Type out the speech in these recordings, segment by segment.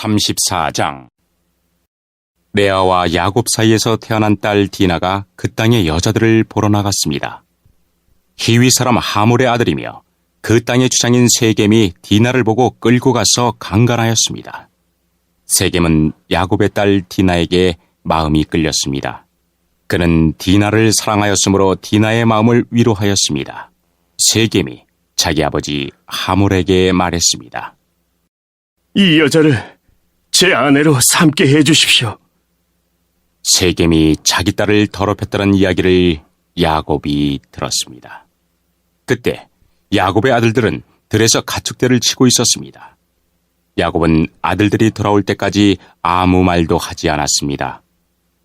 34장. 레아와 야곱 사이에서 태어난 딸 디나가 그 땅의 여자들을 보러 나갔습니다. 히위 사람 하몰의 아들이며 그 땅의 주장인 세겜이 디나를 보고 끌고 가서 강간하였습니다. 세겜은 야곱의 딸 디나에게 마음이 끌렸습니다. 그는 디나를 사랑하였으므로 디나의 마음을 위로하였습니다. 세겜이 자기 아버지 하몰에게 말했습니다. 이 여자를 제 아내로 삼게 해주십시오. 세겜이 자기 딸을 더럽혔다는 이야기를 야곱이 들었습니다. 그때 야곱의 아들들은 들에서 가축대를 치고 있었습니다. 야곱은 아들들이 돌아올 때까지 아무 말도 하지 않았습니다.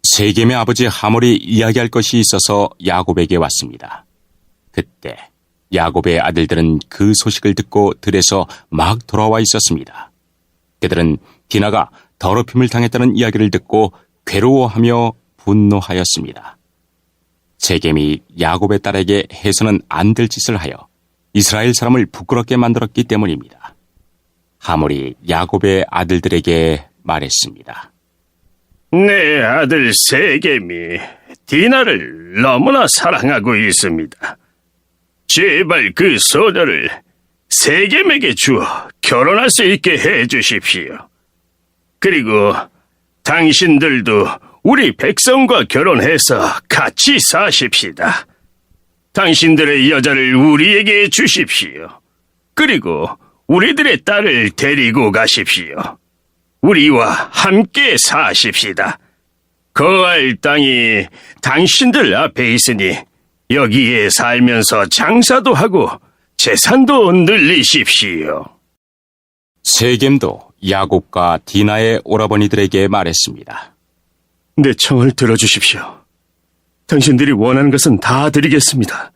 세겜의 아버지 하몰이 이야기할 것이 있어서 야곱에게 왔습니다. 그때 야곱의 아들들은 그 소식을 듣고 들에서 막 돌아와 있었습니다. 그들은 디나가 더럽힘을 당했다는 이야기를 듣고 괴로워하며 분노하였습니다. 세겜이 야곱의 딸에게 해서는 안 될 짓을 하여 이스라엘 사람을 부끄럽게 만들었기 때문입니다. 하몰이 야곱의 아들들에게 말했습니다. 내 아들 세겜이 디나를 너무나 사랑하고 있습니다. 제발 그 소녀를 세겜에게 주어 결혼할 수 있게 해주십시오. 그리고 당신들도 우리 백성과 결혼해서 같이 사십시다. 당신들의 여자를 우리에게 주십시오. 그리고 우리들의 딸을 데리고 가십시오. 우리와 함께 사십시다. 거할 땅이 당신들 앞에 있으니 여기에 살면서 장사도 하고 재산도 늘리십시오. 세겜도 야곱과 디나의 오라버니들에게 말했습니다. 내 청을 들어주십시오. 당신들이 원하는 것은 다 드리겠습니다.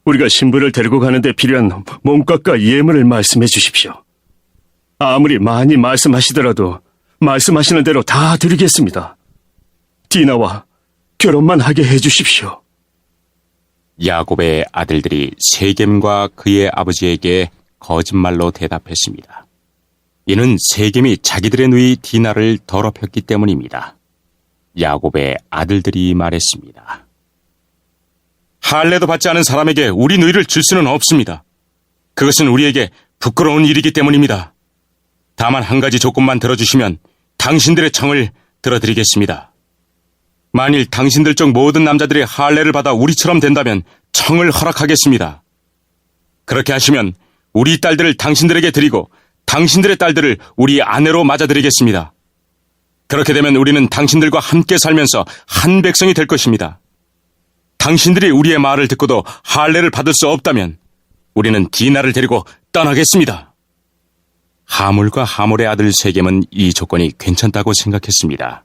우리가 신부를 데리고 가는데 필요한 몸값과 예물을 말씀해 주십시오. 아무리 많이 말씀하시더라도 말씀하시는 대로 다 드리겠습니다. 디나와 결혼만 하게 해주십시오. 야곱의 아들들이 세겜과 그의 아버지에게 거짓말로 대답했습니다. 이는 세겜이 자기들의 누이 디나를 더럽혔기 때문입니다. 야곱의 아들들이 말했습니다. 할례도 받지 않은 사람에게 우리 누이를 줄 수는 없습니다. 그것은 우리에게 부끄러운 일이기 때문입니다. 다만 한 가지 조건만 들어주시면 당신들의 청을 들어드리겠습니다. 만일 당신들 중 모든 남자들이 할례를 받아 우리처럼 된다면 청을 허락하겠습니다. 그렇게 하시면 우리 딸들을 당신들에게 드리고 당신들의 딸들을 우리 아내로 맞아드리겠습니다. 그렇게 되면 우리는 당신들과 함께 살면서 한 백성이 될 것입니다. 당신들이 우리의 말을 듣고도 할례를 받을 수 없다면 우리는 디나를 데리고 떠나겠습니다. 하몰과 하몰의 아들 세겜은 이 조건이 괜찮다고 생각했습니다.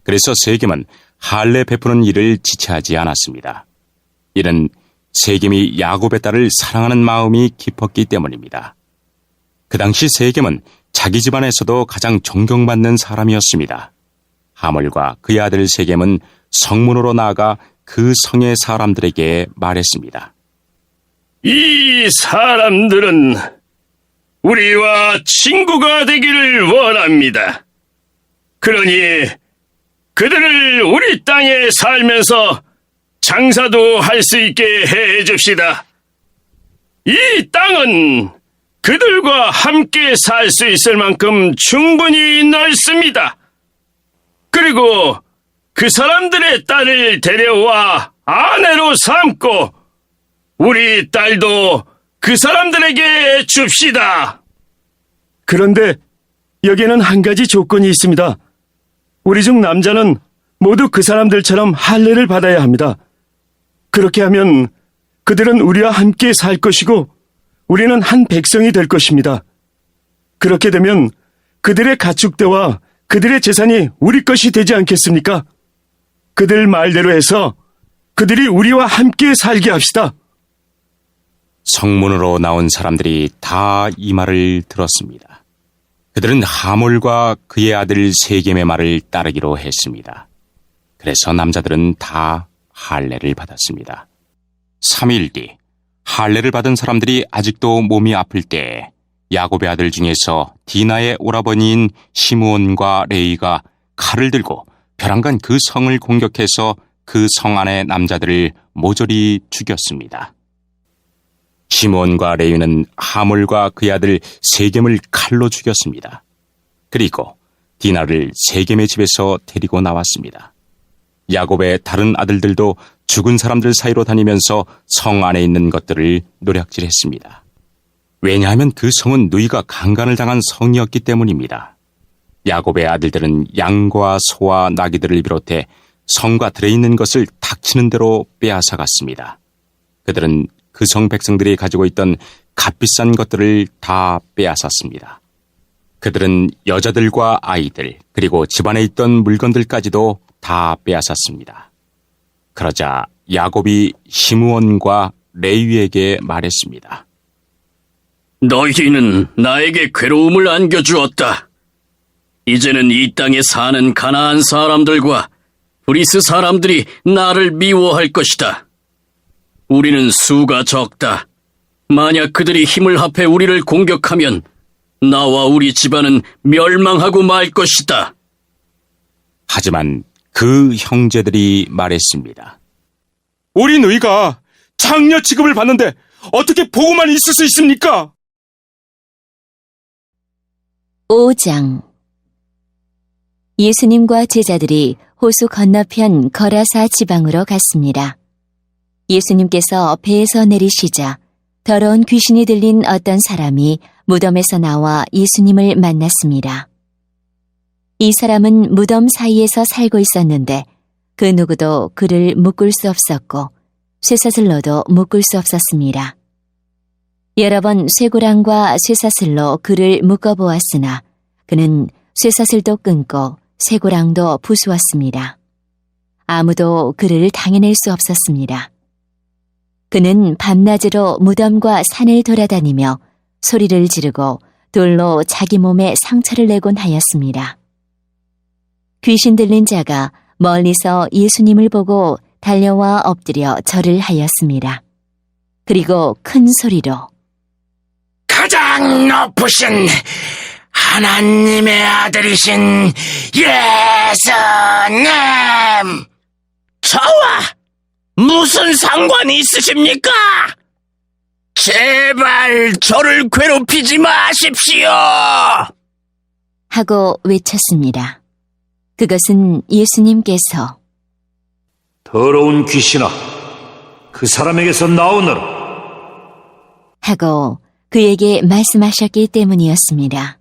그래서 세겜은 할례 베푸는 일을 지체하지 않았습니다. 이는 세겜이 야곱의 딸을 사랑하는 마음이 깊었기 때문입니다. 그 당시 세겜은 자기 집안에서도 가장 존경받는 사람이었습니다. 하몰과 그의 아들 세겜은 성문으로 나아가 그 성의 사람들에게 말했습니다. 이 사람들은 우리와 친구가 되기를 원합니다. 그러니 그들을 우리 땅에 살면서 장사도 할 수 있게 해줍시다. 이 땅은 그들과 함께 살 수 있을 만큼 충분히 넓습니다. 그리고 그 사람들의 딸을 데려와 아내로 삼고 우리 딸도 그 사람들에게 줍시다. 그런데 여기에는 한 가지 조건이 있습니다. 우리 중 남자는 모두 그 사람들처럼 할례를 받아야 합니다. 그렇게 하면 그들은 우리와 함께 살 것이고 우리는 한 백성이 될 것입니다. 그렇게 되면 그들의 가축대와 그들의 재산이 우리 것이 되지 않겠습니까? 그들 말대로 해서 그들이 우리와 함께 살게 합시다. 성문으로 나온 사람들이 다 이 말을 들었습니다. 그들은 하몰과 그의 아들 세겜의 말을 따르기로 했습니다. 그래서 남자들은 다 할례를 받았습니다. 3일 뒤 할례를 받은 사람들이 아직도 몸이 아플 때 야곱의 아들 중에서 디나의 오라버니인 시므온과 레위가 칼을 들고 벼랑간 그 성을 공격해서 그 성 안의 남자들을 모조리 죽였습니다. 시므온과 레위는 하몰과 그의 아들 세겜을 칼로 죽였습니다. 그리고 디나를 세겜의 집에서 데리고 나왔습니다. 야곱의 다른 아들들도 죽은 사람들 사이로 다니면서 성 안에 있는 것들을 노략질했습니다. 왜냐하면 그 성은 누이가 강간을 당한 성이었기 때문입니다. 야곱의 아들들은 양과 소와 나귀들을 비롯해 성과 들에 있는 것을 닥치는 대로 빼앗아갔습니다. 그들은 그 성 백성들이 가지고 있던 값비싼 것들을 다 빼앗았습니다. 그들은 여자들과 아이들, 그리고 집안에 있던 물건들까지도 다 빼앗았습니다. 그러자 야곱이 시므온과 레위에게 말했습니다. 너희는 나에게 괴로움을 안겨주었다. 이제는 이 땅에 사는 가나안 사람들과 브리스 사람들이 나를 미워할 것이다. 우리는 수가 적다. 만약 그들이 힘을 합해 우리를 공격하면 나와 우리 집안은 멸망하고 말 것이다. 하지만 그 형제들이 말했습니다. 우리 누이가 장녀 취급을 받는데 어떻게 보고만 있을 수 있습니까? 5장. 예수님과 제자들이 호수 건너편 거라사 지방으로 갔습니다. 예수님께서 배에서 내리시자 더러운 귀신이 들린 어떤 사람이 무덤에서 나와 예수님을 만났습니다. 이 사람은 무덤 사이에서 살고 있었는데 그 누구도 그를 묶을 수 없었고 쇠사슬로도 묶을 수 없었습니다. 여러 번 쇠고랑과 쇠사슬로 그를 묶어보았으나 그는 쇠사슬도 끊고 쇠고랑도 부수었습니다. 아무도 그를 당해낼 수 없었습니다. 그는 밤낮으로 무덤과 산을 돌아다니며 소리를 지르고 돌로 자기 몸에 상처를 내곤 하였습니다. 귀신 들린 자가 멀리서 예수님을 보고 달려와 엎드려 절을 하였습니다. 그리고 큰 소리로 가장 높으신 하나님의 아들이신 예수님! 저와 무슨 상관이 있으십니까? 제발 저를 괴롭히지 마십시오! 하고 외쳤습니다. 그것은 예수님께서 더러운 귀신아, 그 사람에게서 나오너라. 하고 그에게 말씀하셨기 때문이었습니다.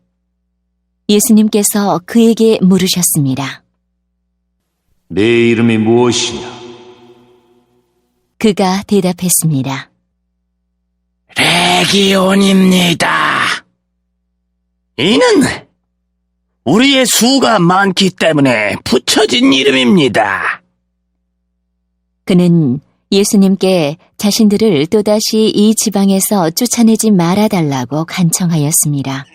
예수님께서 그에게 물으셨습니다. 네 이름이 무엇이냐? 그가 대답했습니다. 레기온입니다. 이는 우리의 수가 많기 때문에 붙여진 이름입니다. 그는 예수님께 자신들을 또다시 이 지방에서 쫓아내지 말아달라고 간청하였습니다.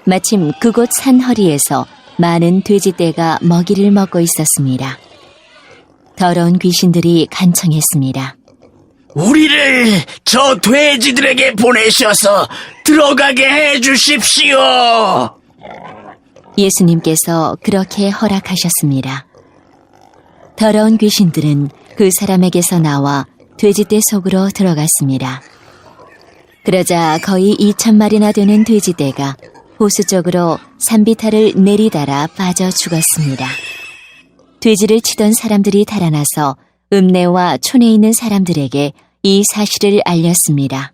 마침 그곳 산 허리에서 많은 돼지떼가 먹이를 먹고 있었습니다. 더러운 귀신들이 간청했습니다. 우리를 저 돼지들에게 보내셔서 들어가게 해주십시오. 예수님께서 그렇게 허락하셨습니다. 더러운 귀신들은 그 사람에게서 나와 돼지떼 속으로 들어갔습니다. 그러자 거의 2,000마리나 되는 돼지떼가 호수 쪽으로 산비탈을 내리달아 빠져 죽었습니다. 돼지를 치던 사람들이 달아나서 읍내와 촌에 있는 사람들에게 이 사실을 알렸습니다.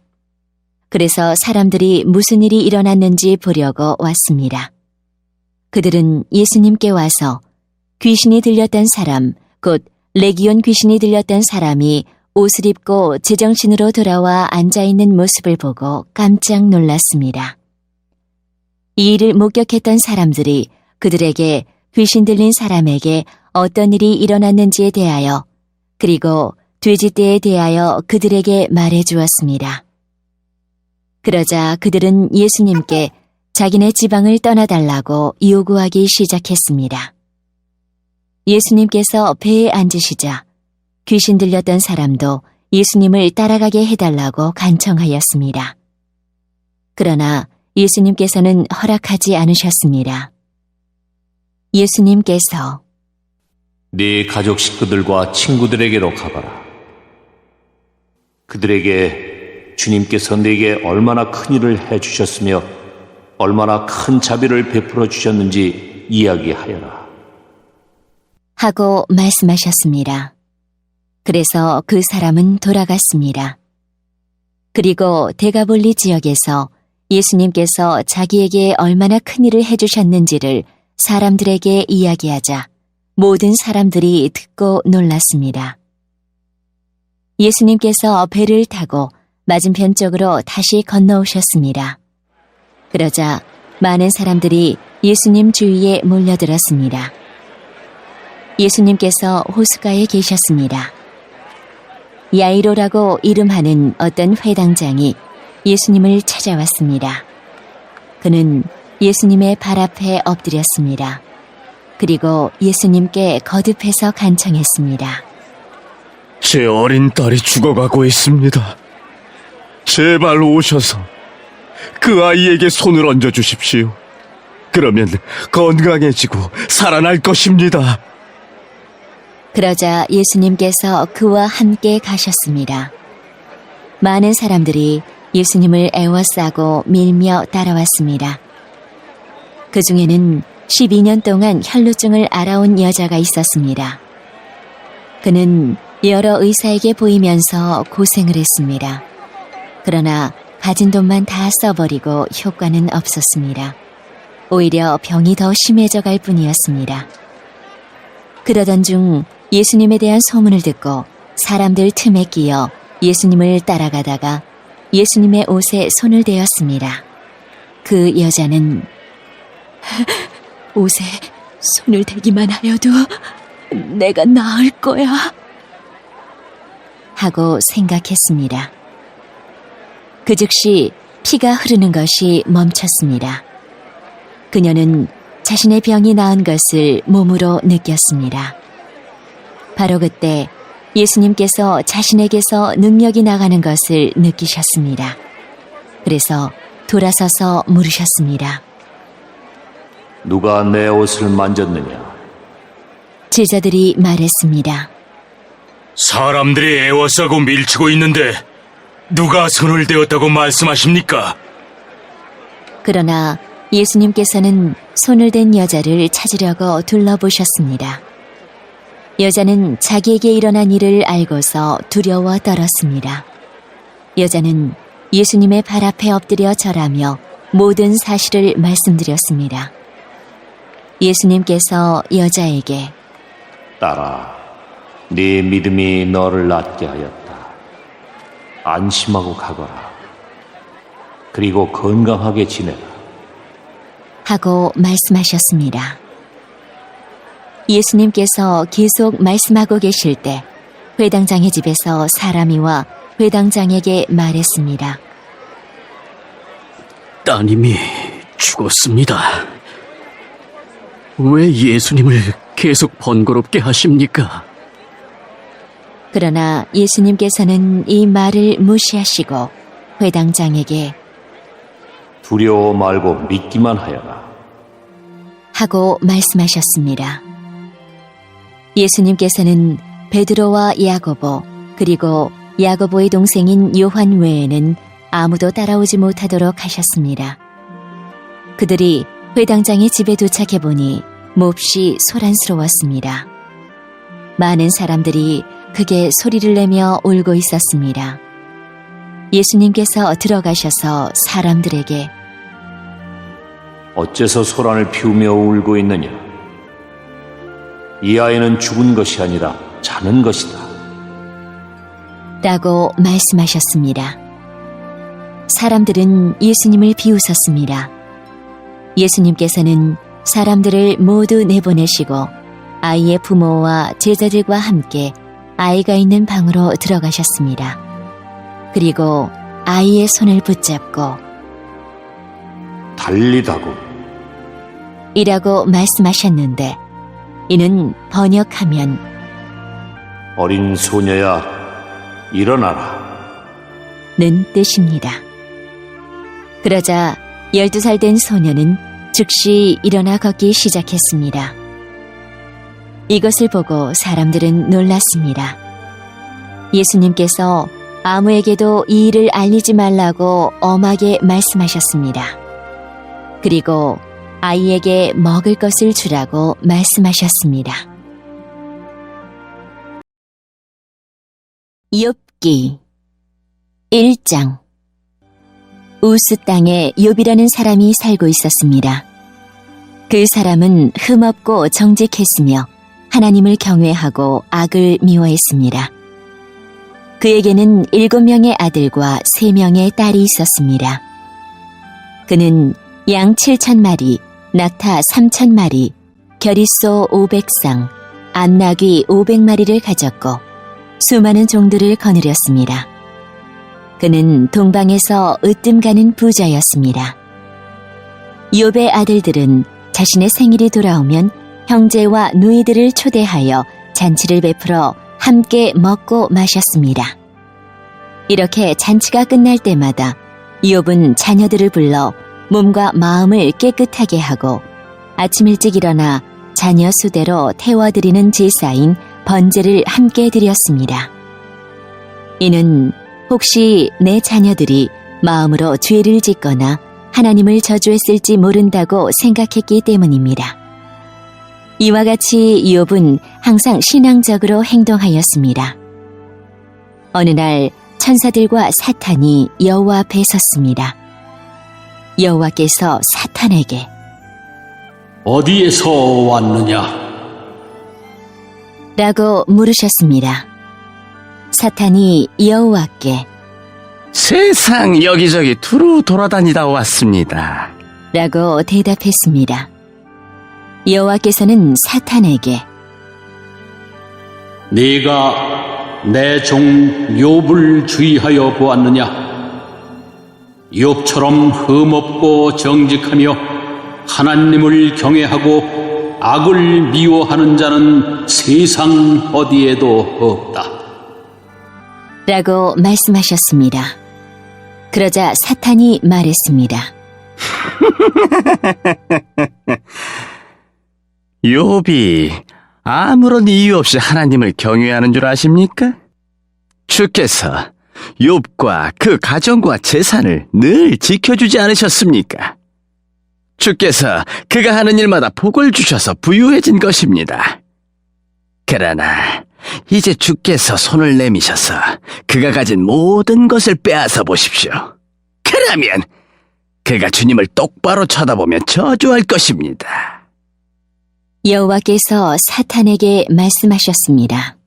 그래서 사람들이 무슨 일이 일어났는지 보려고 왔습니다. 그들은 예수님께 와서 귀신이 들렸던 사람, 곧 레기온 귀신이 들렸던 사람이 옷을 입고 제정신으로 돌아와 앉아있는 모습을 보고 깜짝 놀랐습니다. 이 일을 목격했던 사람들이 그들에게 귀신 들린 사람에게 어떤 일이 일어났는지에 대하여 그리고 돼지떼에 대하여 그들에게 말해 주었습니다. 그러자 그들은 예수님께 자기네 지방을 떠나달라고 요구하기 시작했습니다. 예수님께서 배에 앉으시자 귀신 들렸던 사람도 예수님을 따라가게 해달라고 간청하였습니다. 그러나 예수님께서는 허락하지 않으셨습니다. 예수님께서 네 가족 식구들과 친구들에게로 가거라. 그들에게 주님께서 네게 얼마나 큰 일을 해주셨으며 얼마나 큰 자비를 베풀어 주셨는지 이야기하여라. 하고 말씀하셨습니다. 그래서 그 사람은 돌아갔습니다. 그리고 데가볼리 지역에서 예수님께서 자기에게 얼마나 큰 일을 해주셨는지를 사람들에게 이야기하자 모든 사람들이 듣고 놀랐습니다. 예수님께서 배를 타고 맞은편 쪽으로 다시 건너오셨습니다. 그러자 많은 사람들이 예수님 주위에 몰려들었습니다. 예수님께서 호숫가에 계셨습니다. 야이로라고 이름하는 어떤 회당장이 예수님을 찾아왔습니다. 그는 예수님의 발 앞에 엎드렸습니다. 그리고 예수님께 거듭해서 간청했습니다. 제 어린 딸이 죽어가고 있습니다. 제발 오셔서 그 아이에게 손을 얹어 주십시오. 그러면 건강해지고 살아날 것입니다. 그러자 예수님께서 그와 함께 가셨습니다. 많은 사람들이 예수님을 애워싸고 밀며 따라왔습니다. 그 중에는 12년 동안 혈루증을 앓아온 여자가 있었습니다. 그는 여러 의사에게 보이면서 고생을 했습니다. 그러나 가진 돈만 다 써버리고 효과는 없었습니다. 오히려 병이 더 심해져 갈 뿐이었습니다. 그러던 중 예수님에 대한 소문을 듣고 사람들 틈에 끼어 예수님을 따라가다가 예수님의 옷에 손을 대었습니다. 그 여자는 옷에 손을 대기만 하여도 내가 나을 거야 하고 생각했습니다. 그 즉시 피가 흐르는 것이 멈췄습니다. 그녀는 자신의 병이 나은 것을 몸으로 느꼈습니다. 바로 그때 예수님께서 자신에게서 능력이 나가는 것을 느끼셨습니다. 그래서 돌아서서 물으셨습니다. 누가 내 옷을 만졌느냐? 제자들이 말했습니다. 사람들이 애워싸고 밀치고 있는데 누가 손을 대었다고 말씀하십니까? 그러나 예수님께서는 손을 댄 여자를 찾으려고 둘러보셨습니다. 여자는 자기에게 일어난 일을 알고서 두려워 떨었습니다. 여자는 예수님의 발 앞에 엎드려 절하며 모든 사실을 말씀드렸습니다. 예수님께서 여자에게 딸아, 네 믿음이 너를 낫게 하였다. 안심하고 가거라. 그리고 건강하게 지내라. 하고 말씀하셨습니다. 예수님께서 계속 말씀하고 계실 때 회당장의 집에서 사람이 와 회당장에게 말했습니다. 따님이 죽었습니다. 왜 예수님을 계속 번거롭게 하십니까? 그러나 예수님께서는 이 말을 무시하시고 회당장에게 두려워 말고 믿기만 하여라. 하고 말씀하셨습니다. 예수님께서는 베드로와 야고보 그리고 야고보의 동생인 요한 외에는 아무도 따라오지 못하도록 하셨습니다. 그들이 회당장의 집에 도착해 보니 몹시 소란스러웠습니다. 많은 사람들이 크게 소리를 내며 울고 있었습니다. 예수님께서 들어가셔서 사람들에게 어째서 소란을 피우며 울고 있느냐? 이 아이는 죽은 것이 아니라 자는 것이다. 라고 말씀하셨습니다. 사람들은 예수님을 비웃었습니다. 예수님께서는 사람들을 모두 내보내시고 아이의 부모와 제자들과 함께 아이가 있는 방으로 들어가셨습니다. 그리고 아이의 손을 붙잡고 달리다고 이라고 말씀하셨는데 이는 번역하면 어린 소녀야 일어나라. 는 뜻입니다. 그러자 12살 된 소녀는 즉시 일어나 걷기 시작했습니다. 이것을 보고 사람들은 놀랐습니다. 예수님께서 아무에게도 이 일을 알리지 말라고 엄하게 말씀하셨습니다. 그리고 아이에게 먹을 것을 주라고 말씀하셨습니다. 욥기 1장. 우스 땅에 욥이라는 사람이 살고 있었습니다. 그 사람은 흠없고 정직했으며 하나님을 경외하고 악을 미워했습니다. 그에게는 7명의 아들과 3명의 딸이 있었습니다. 그는 양 7,000마리, 낙타 3,000마리, 겨릿소 500쌍, 암나귀 500마리를 가졌고 수많은 종들을 거느렸습니다. 그는 동방에서 으뜸 가는 부자였습니다. 욥의 아들들은 자신의 생일이 돌아오면 형제와 누이들을 초대하여 잔치를 베풀어 함께 먹고 마셨습니다. 이렇게 잔치가 끝날 때마다 욥은 자녀들을 불러 몸과 마음을 깨끗하게 하고 아침 일찍 일어나 자녀 수대로 태워드리는 제사인 번제를 함께 드렸습니다. 이는 혹시 내 자녀들이 마음으로 죄를 짓거나 하나님을 저주했을지 모른다고 생각했기 때문입니다. 이와 같이 욥은 항상 신앙적으로 행동하였습니다. 어느 날 천사들과 사탄이 여호와 앞에 섰습니다. 여호와께서 사탄에게 어디에서 왔느냐? 라고 물으셨습니다. 사탄이 여호와께 세상 여기저기 두루 돌아다니다 왔습니다. 라고 대답했습니다. 여호와께서는 사탄에게 네가 내 종 욥을 주의하여 보았느냐? 욥처럼 흠없고 정직하며 하나님을 경외하고 악을 미워하는 자는 세상 어디에도 없다. 라고 말씀하셨습니다. 그러자 사탄이 말했습니다. 욥이 아무런 이유 없이 하나님을 경외하는 줄 아십니까? 주께서 욥과 그 가정과 재산을 늘 지켜주지 않으셨습니까? 주께서 그가 하는 일마다 복을 주셔서 부유해진 것입니다. 그러나 이제 주께서 손을 내미셔서 그가 가진 모든 것을 빼앗아 보십시오. 그러면 그가 주님을 똑바로 쳐다보며 저주할 것입니다. 여호와께서 사탄에게 말씀하셨습니다.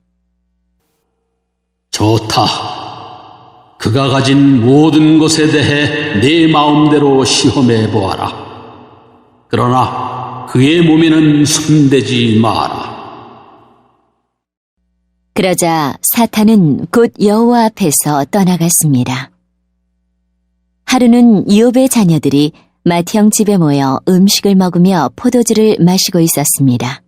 좋다. 그가 가진 모든 것에 대해 네 마음대로 시험해 보아라. 그러나 그의 몸에는 손대지 마라. 그러자 사탄은 곧 여호와 앞에서 떠나갔습니다. 하루는 욥의 자녀들이 맏형 집에 모여 음식을 먹으며 포도주를 마시고 있었습니다.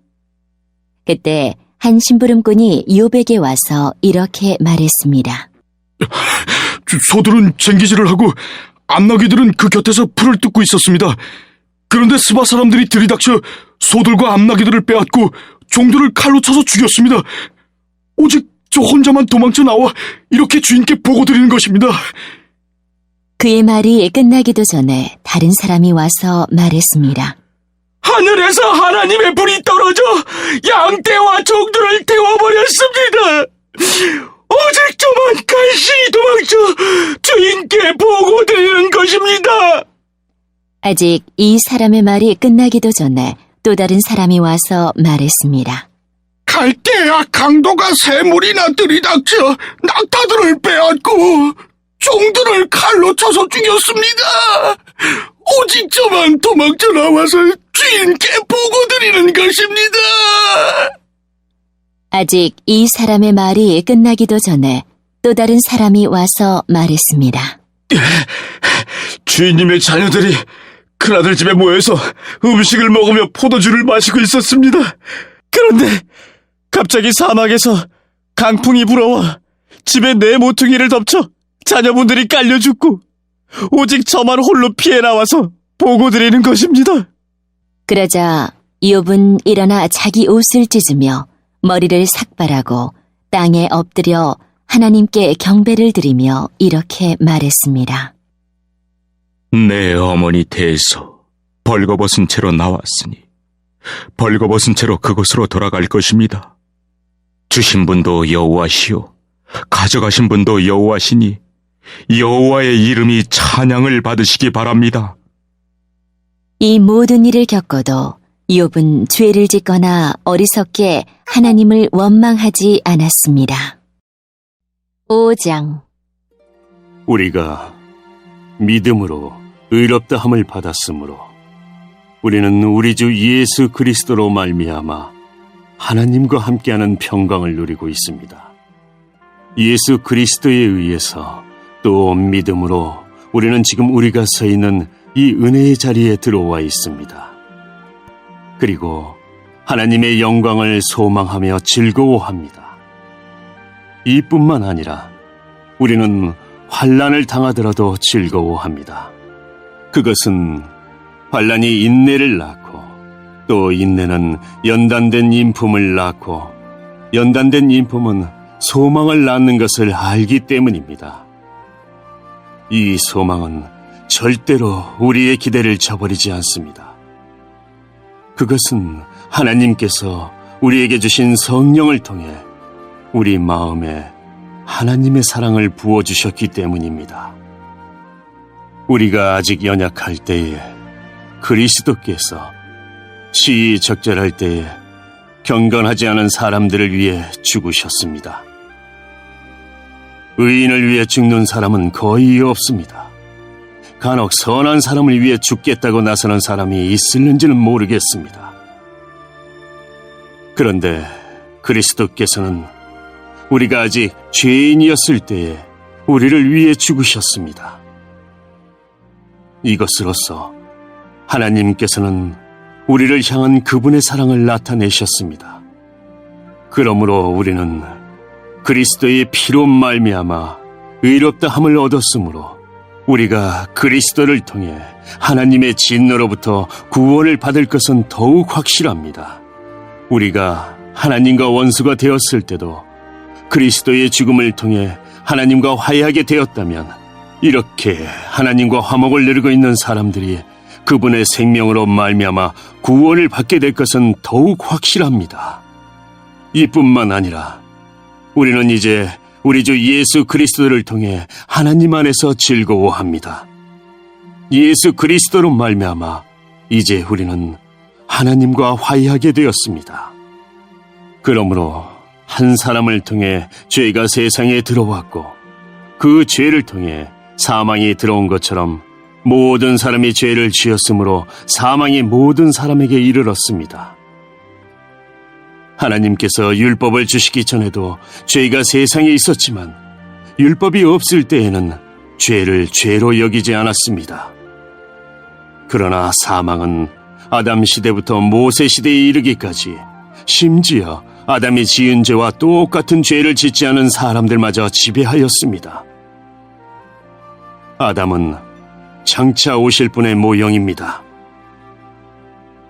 그때 한 심부름꾼이 욥에게 와서 이렇게 말했습니다. 소들은 쟁기질을 하고 암나귀들은 그 곁에서 풀을 뜯고 있었습니다. 그런데 스바 사람들이 들이닥쳐 소들과 암나귀들을 빼앗고 종들을 칼로 쳐서 죽였습니다. 오직 저 혼자만 도망쳐 나와 이렇게 주인께 보고드리는 것입니다. 그의 말이 끝나기도 전에 다른 사람이 와서 말했습니다. 하늘에서 하나님의 불이 떨어져 양떼와 종들을 태워버렸습니다. 오직 저만 간신히 도망쳐 주인께 보고드리는 것입니다. 아직 이 사람의 말이 끝나기도 전에 또 다른 사람이 와서 말했습니다. 갈대와 강도가 샘물이나 들이닥쳐 낙타들을 빼앗고 종들을 칼로 쳐서 죽였습니다. 오직 저만 도망쳐 나와서 주인께 보고드리는 것입니다. 아직 이 사람의 말이 끝나기도 전에 또 다른 사람이 와서 말했습니다. 주인님의 자녀들이 큰아들 집에 모여서 음식을 먹으며 포도주를 마시고 있었습니다. 그런데 갑자기 사막에서 강풍이 불어와 집에 내 모퉁이를 덮쳐 자녀분들이 깔려 죽고 오직 저만 홀로 피해 나와서 보고 드리는 것입니다. 그러자 이욥은 일어나 자기 옷을 찢으며 머리를 삭발하고 땅에 엎드려 하나님께 경배를 드리며 이렇게 말했습니다. 내 어머니 태에서 벌거벗은 채로 나왔으니 벌거벗은 채로 그곳으로 돌아갈 것입니다. 주신 분도 여호와시요 가져가신 분도 여호와시니 여호와의 이름이 찬양을 받으시기 바랍니다. 이 모든 일을 겪어도 이욥은 죄를 짓거나 어리석게 하나님을 원망하지 않았습니다. 5장. 우리가 믿음으로 의롭다함을 받았으므로 우리는 우리 주 예수 그리스도로 말미암아 하나님과 함께하는 평강을 누리고 있습니다. 예수 그리스도에 의해서 또 믿음으로 우리는 지금 우리가 서 있는 이 은혜의 자리에 들어와 있습니다. 그리고 하나님의 영광을 소망하며 즐거워합니다. 이뿐만 아니라 우리는 환난을 당하더라도 즐거워합니다. 그것은 환난이 인내를 낳고 또 인내는 연단된 인품을 낳고 연단된 인품은 소망을 낳는 것을 알기 때문입니다. 이 소망은 절대로 우리의 기대를 저버리지 않습니다. 그것은 하나님께서 우리에게 주신 성령을 통해 우리 마음에 하나님의 사랑을 부어주셨기 때문입니다. 우리가 아직 연약할 때에 그리스도께서 시의적절할 때에 경건하지 않은 사람들을 위해 죽으셨습니다. 의인을 위해 죽는 사람은 거의 없습니다. 간혹 선한 사람을 위해 죽겠다고 나서는 사람이 있을는지는 모르겠습니다. 그런데 그리스도께서는 우리가 아직 죄인이었을 때에 우리를 위해 죽으셨습니다. 이것으로써 하나님께서는 우리를 향한 그분의 사랑을 나타내셨습니다. 그러므로 우리는 그리스도의 피로 말미암아 의롭다함을 얻었으므로 우리가 그리스도를 통해 하나님의 진노로부터 구원을 받을 것은 더욱 확실합니다. 우리가 하나님과 원수가 되었을 때도 그리스도의 죽음을 통해 하나님과 화해하게 되었다면 이렇게 하나님과 화목을 누리고 있는 사람들이 그분의 생명으로 말미암아 구원을 받게 될 것은 더욱 확실합니다. 이뿐만 아니라 우리는 이제 우리 주 예수 그리스도를 통해 하나님 안에서 즐거워합니다. 예수 그리스도로 말미암아 이제 우리는 하나님과 화해하게 되었습니다. 그러므로 한 사람을 통해 죄가 세상에 들어왔고 그 죄를 통해 사망이 들어온 것처럼 모든 사람이 죄를 지었으므로 사망이 모든 사람에게 이르렀습니다. 하나님께서 율법을 주시기 전에도 죄가 세상에 있었지만 율법이 없을 때에는 죄를 죄로 여기지 않았습니다. 그러나 사망은 아담 시대부터 모세 시대에 이르기까지 심지어 아담이 지은 죄와 똑같은 죄를 짓지 않은 사람들마저 지배하였습니다. 아담은 장차 오실 분의 모형입니다.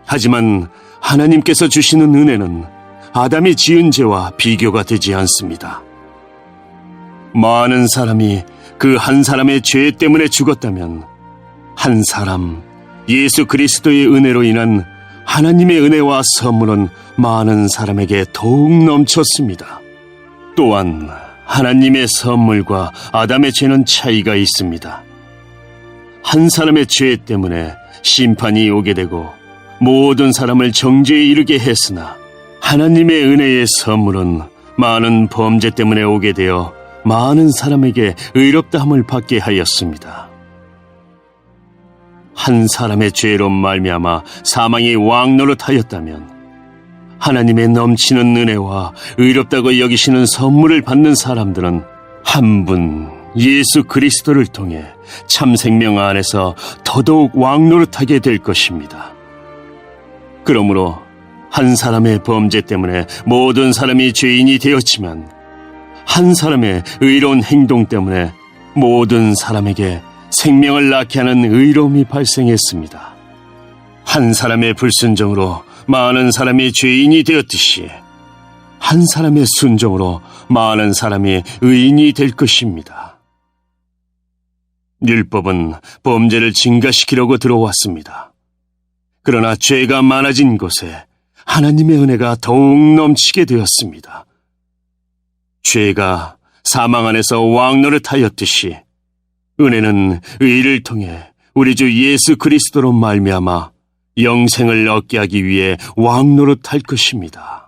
하지만 하나님께서 주시는 은혜는 아담이 지은 죄와 비교가 되지 않습니다. 많은 사람이 그 한 사람의 죄 때문에 죽었다면 한 사람 예수 그리스도의 은혜로 인한 하나님의 은혜와 선물은 많은 사람에게 더욱 넘쳤습니다. 또한 하나님의 선물과 아담의 죄는 차이가 있습니다. 한 사람의 죄 때문에 심판이 오게 되고 모든 사람을 정죄에 이르게 했으나 하나님의 은혜의 선물은 많은 범죄 때문에 오게 되어 많은 사람에게 의롭다함을 받게 하였습니다. 한 사람의 죄로 말미암아 사망이 왕노릇하였다면 하나님의 넘치는 은혜와 의롭다고 여기시는 선물을 받는 사람들은 한 분 예수 그리스도를 통해 참 생명 안에서 더더욱 왕노릇하게 될 것입니다. 그러므로 한 사람의 범죄 때문에 모든 사람이 죄인이 되었지만 한 사람의 의로운 행동 때문에 모든 사람에게 생명을 낳게 하는 의로움이 발생했습니다. 한 사람의 불순종으로 많은 사람이 죄인이 되었듯이 한 사람의 순종으로 많은 사람이 의인이 될 것입니다. 율법은 범죄를 증가시키려고 들어왔습니다. 그러나 죄가 많아진 곳에 하나님의 은혜가 더욱 넘치게 되었습니다. 죄가 사망 안에서 왕노릇하였듯이 은혜는 의를 통해 우리 주 예수 그리스도로 말미암아 영생을 얻게 하기 위해 왕노릇할 것입니다.